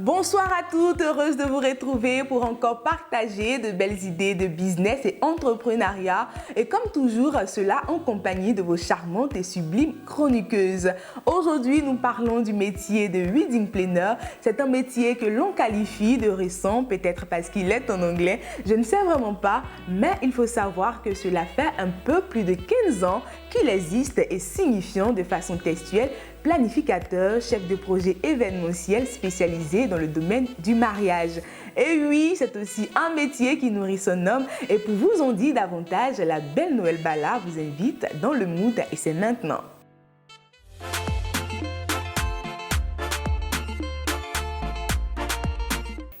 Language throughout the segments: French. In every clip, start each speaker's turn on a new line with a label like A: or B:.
A: Bonsoir à toutes, heureuse de vous retrouver pour encore partager de belles idées de business et entrepreneuriat. Et comme toujours, cela en compagnie de vos charmantes et sublimes chroniqueuses. Aujourd'hui, nous parlons du métier de wedding planner. C'est un métier que l'on qualifie de récent, peut-être parce qu'il est en anglais. Je ne sais vraiment pas, mais il faut savoir que cela fait un peu plus de 15 ans qu'il existe et signifiant de façon textuelle planificateur, chef de projet événementiel spécialisé dans le domaine du mariage. Et oui, c'est aussi un métier qui nourrit son homme. Et pour vous en dire davantage, la belle Noël Bala vous invite dans le mood et c'est maintenant.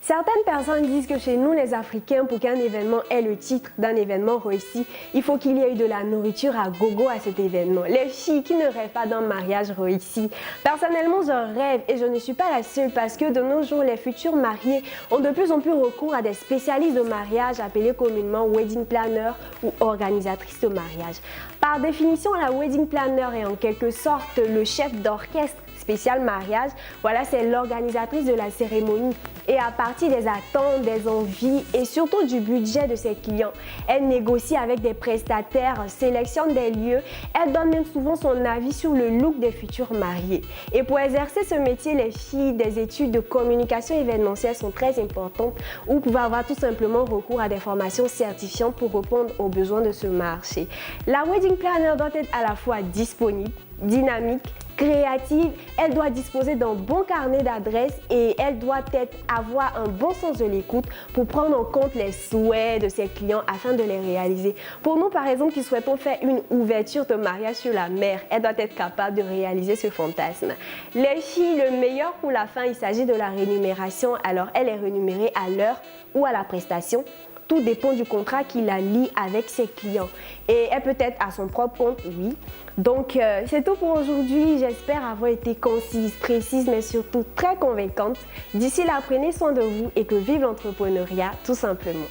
B: Certaines personnes disent que chez nous, les Africains, pour qu'un événement ait le titre d'un événement réussi, il faut qu'il y ait de la nourriture à gogo à cet événement. Les filles qui ne rêvent pas d'un mariage réussi. Personnellement, j'en rêve et je ne suis pas la seule parce que de nos jours, les futurs mariés ont de plus en plus recours à des spécialistes de mariage appelés communément wedding planner ou organisatrices de mariage. Par définition, la wedding planner est en quelque sorte le chef d'orchestre spécial mariage. Voilà, c'est l'organisatrice de la cérémonie. Et à partir des attentes, des envies et surtout du budget de ses clients, elle négocie avec des prestataires, sélectionne des lieux, elle donne même souvent son avis sur le look des futurs mariés. Et pour exercer ce métier, les filles des études de communication événementielle sont très importantes ou vous pouvez avoir tout simplement recours à des formations certifiantes pour répondre aux besoins de ce marché. La wedding planner doit être à la fois disponible, dynamique, créative, elle doit disposer d'un bon carnet d'adresses et elle doit avoir un bon sens de l'écoute pour prendre en compte les souhaits de ses clients afin de les réaliser. Pour nous, par exemple, qui souhaitons faire une ouverture de mariage sur la mer, elle doit être capable de réaliser ce fantasme. Les filles, le meilleur pour la fin, il s'agit de la rémunération. Alors, elle est rémunérée à l'heure ou à la prestation. Tout dépend du contrat qui la lie avec ses clients. Et elle peut être à son propre compte, oui. Donc, c'est tout pour aujourd'hui. J'espère avoir été concise, précise, mais surtout très convaincante. D'ici là, prenez soin de vous et que vive l'entrepreneuriat, tout simplement.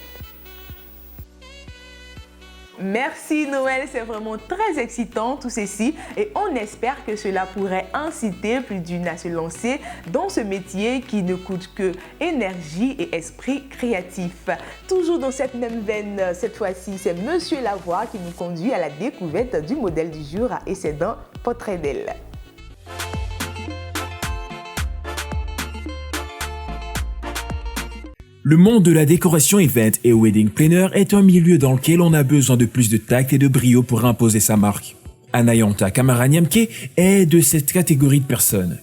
A: Merci Noël, c'est vraiment très excitant tout ceci et on espère que cela pourrait inciter plus d'une à se lancer dans ce métier qui ne coûte que énergie et esprit créatif. Toujours dans cette même veine, cette fois-ci, c'est Monsieur Lavoie qui nous conduit à la découverte du modèle du jour et c'est dans Portrait d'elle.
C: Le monde de la décoration event et wedding planner est un milieu dans lequel on a besoin de plus de tact et de brio pour imposer sa marque. Anayanta Kamaranyamke est de cette catégorie de personnes.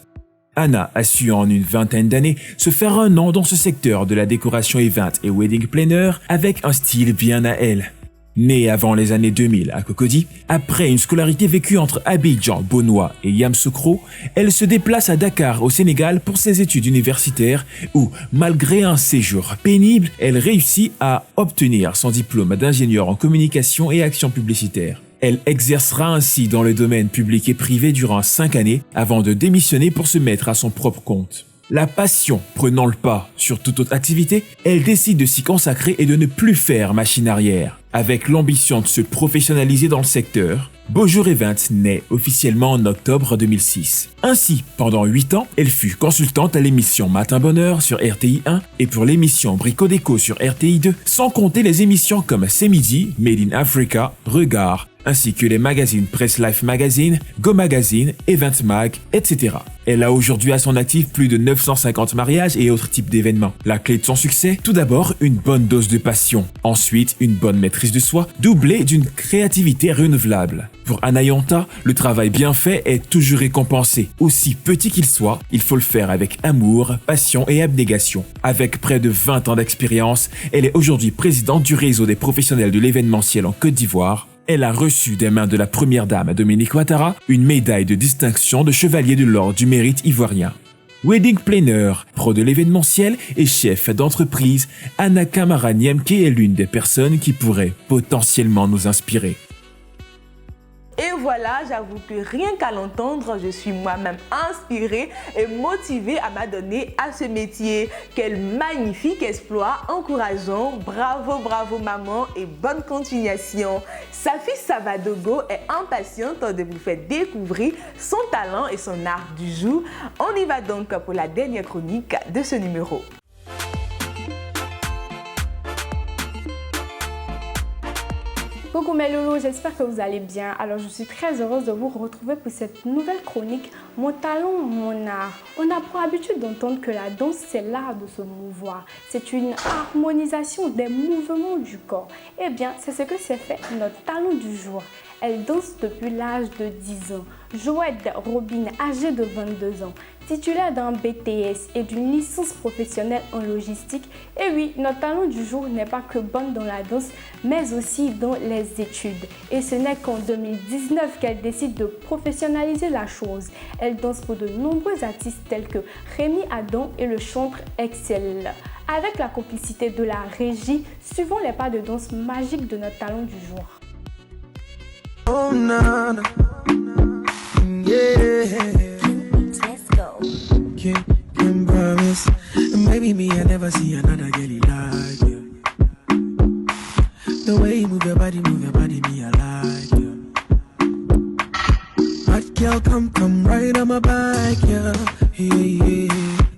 C: Anna a su en une vingtaine d'années se faire un nom dans ce secteur de la décoration event et wedding planner avec un style bien à elle. Née avant les années 2000 à Cocody, après une scolarité vécue entre Abidjan, Bonois et Yamoussoukro, elle se déplace à Dakar au Sénégal pour ses études universitaires où, malgré un séjour pénible, elle réussit à obtenir son diplôme d'ingénieur en communication et action publicitaire. Elle exercera ainsi dans le domaine public et privé durant 5 années avant de démissionner pour se mettre à son propre compte. La passion prenant le pas sur toute autre activité, elle décide de s'y consacrer et de ne plus faire machine arrière. Avec l'ambition de se professionnaliser dans le secteur, Beaujour Events naît officiellement en octobre 2006. Ainsi, pendant 8 ans, elle fut consultante à l'émission Matin Bonheur sur RTI 1 et pour l'émission Brico Déco sur RTI 2, sans compter les émissions comme C'est Midi, Made in Africa, Regard, ainsi que les magazines Press Life Magazine, Go Magazine, Event Mag, etc. Elle a aujourd'hui à son actif plus de 950 mariages et autres types d'événements. La clé de son succès, tout d'abord, une bonne dose de passion. Ensuite, une bonne maîtrise de soi, doublée d'une créativité renouvelable. Pour Anayanta, le travail bien fait est toujours récompensé. Aussi petit qu'il soit, il faut le faire avec amour, passion et abnégation. Avec près de 20 ans d'expérience, elle est aujourd'hui présidente du réseau des professionnels de l'événementiel en Côte d'Ivoire. Elle a reçu des mains de la première dame Dominique Ouattara une médaille de distinction de chevalier de l'ordre du mérite ivoirien. Wedding planner, pro de l'événementiel et chef d'entreprise, Anna Kamaranyamke est l'une des personnes qui pourraient potentiellement nous inspirer.
A: Et voilà, j'avoue que rien qu'à l'entendre, je suis moi-même inspirée et motivée à m'adonner à ce métier. Quel magnifique exploit, encourageant, bravo, bravo maman et bonne continuation. Safi Savadogo est impatiente de vous faire découvrir son talent et son art du jour. On y va donc pour la dernière chronique de ce numéro.
D: Coucou mes loulous, j'espère que vous allez bien. Alors je suis très heureuse de vous retrouver pour cette nouvelle chronique Mon talent, mon art. On a pour habitude d'entendre que la danse c'est l'art de se mouvoir. C'est une harmonisation des mouvements du corps. Eh bien c'est ce que s'est fait notre talent du jour. Elle danse depuis l'âge de 10 ans. Joëde Robin, âgée de 22 ans, titulaire d'un BTS et d'une licence professionnelle en logistique. Et oui, notre talent du jour n'est pas que bonne dans la danse, mais aussi dans les études. Et ce n'est qu'en 2019 qu'elle décide de professionnaliser la chose. Elle danse pour de nombreux artistes tels que Rémi Adam et le chanteur Excel. Avec la complicité de la régie, suivons les pas de danse magiques de notre talent du jour.
E: Oh, nah, nah. Yeah.
F: Let's go.
E: Can promise. Maybe me, I never see another girl like you. The way you move your body, me, I like you. Hot girl, come right on my back, yeah. Yeah.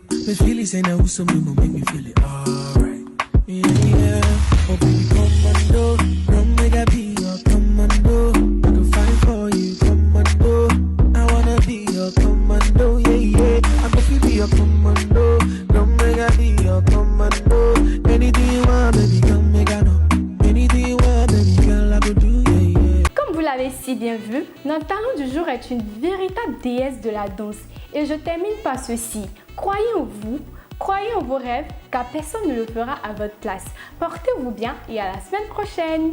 E: The feeling saying that who's something will make me feel it alright. Yeah. Oh, baby, come and go. Run, make I be your commando. I can fight for you, commando. I wanna be your commando, yeah. I can be your commando. Come make I be your commando. Anything you want, baby, come make I know. Anything you want, baby, girl, I go do, yeah.
D: Comme vous l'avez si bien vu, notre talent du jour est une véritable déesse de la danse. Et je termine par ceci. Croyez en vous, croyez en vos rêves, car personne ne le fera à votre place. Portez-vous bien et à la semaine prochaine.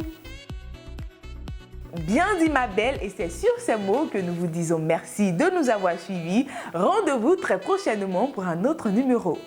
A: Bien dit ma belle, et c'est sur ces mots que nous vous disons merci de nous avoir suivis. Rendez-vous très prochainement pour un autre numéro.